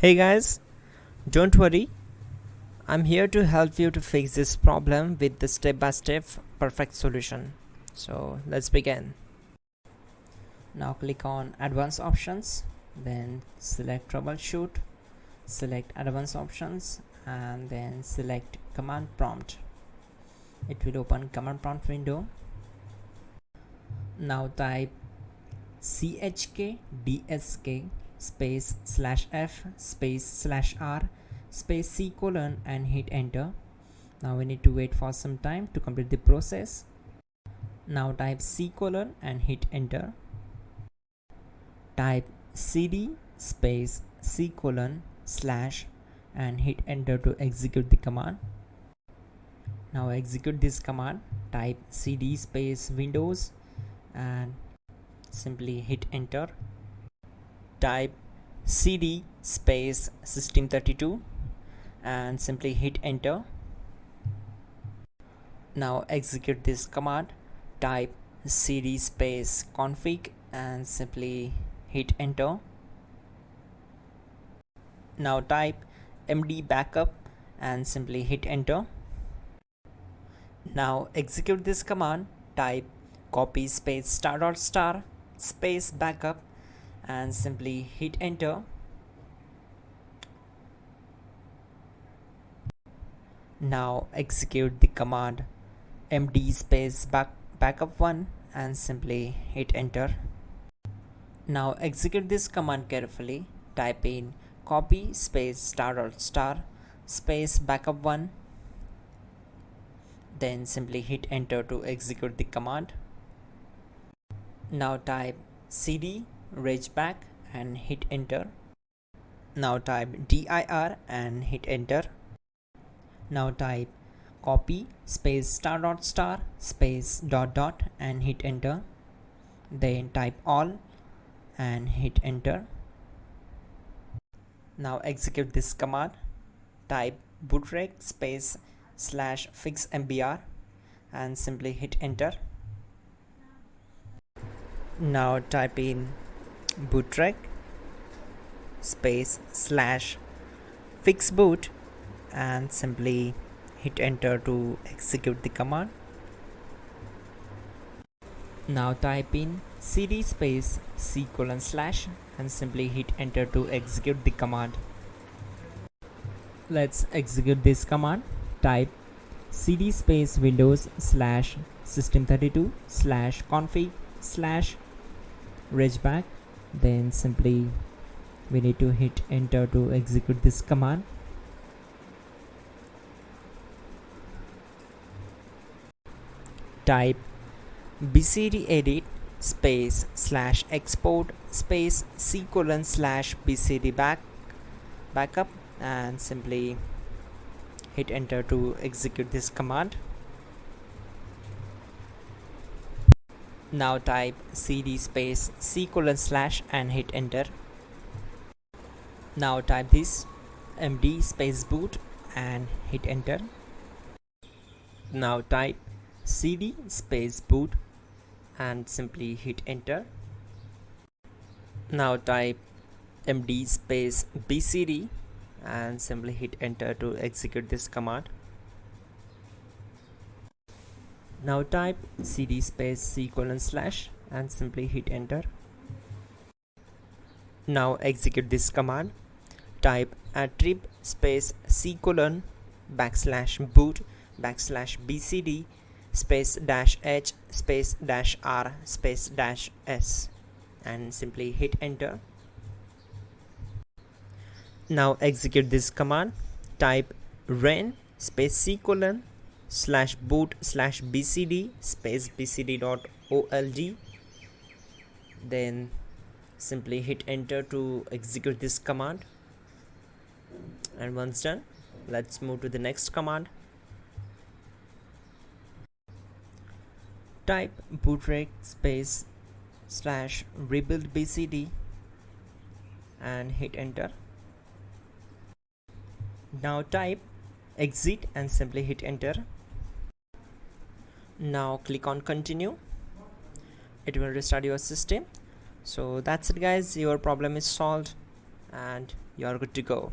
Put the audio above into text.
Hey guys, don't worry, I'm here to help you to fix this problem with the step-by-step perfect solution. So let's begin. Now click on advanced options, then select troubleshoot, select advanced options and then select command prompt. It will open command prompt window. Now type chkdsk space /f space /r space c colon and hit enter. Now we need to wait for some time to complete the process. Now type c colon and hit enter. Type cd space c colon slash and hit enter to execute the command. Now execute this command. Type cd space windows and simply hit enter. Type cd space system32 and simply hit enter. Now execute this command. Type cd space config and simply hit enter. Now type md backup and simply hit enter. Now execute this command. Type copy space *** space backup and simply hit enter. Now execute the command md space backup1 and simply hit enter. Now execute this command carefully. Type in copy space ** space backup1, then simply hit enter to execute the command. Now type cd regback and hit enter. Now type dir and hit enter. Now type copy space ** space ... and hit enter. Then type all and hit enter. Now execute this command. Type bootrec space /fixmbr and simply hit enter. Now type in bootrec space /fixboot and simply hit enter to execute the command. Now type in cd space c colon / and simply hit enter to execute the command. Let's execute this command. Type cd space windows /system32 /config regback, then simply we need to hit enter to execute this command. Type bcdedit space /export space c colon /bcd backup and simply hit enter to execute this command. Now type cd space c colon / and hit enter. Now type this md space boot and hit enter. Now type cd space boot and simply hit enter. Now type md space bcd and simply hit enter to execute this command. Now type cd space c colon / and simply hit enter. Now execute this command. Type attrib space c colon /boot /bcd space -h space -r space -s and simply hit enter. Now execute this command. Type ren space c colon /boot /bcd space bcd.old, then simply hit enter to execute this command. And once done, let's move to the next command. Type bootrec space /rebuild bcd and hit enter. Now type exit and simply hit enter. Now click on continue. It will restart your system. So that's it guys, your problem is solved and you're good to go.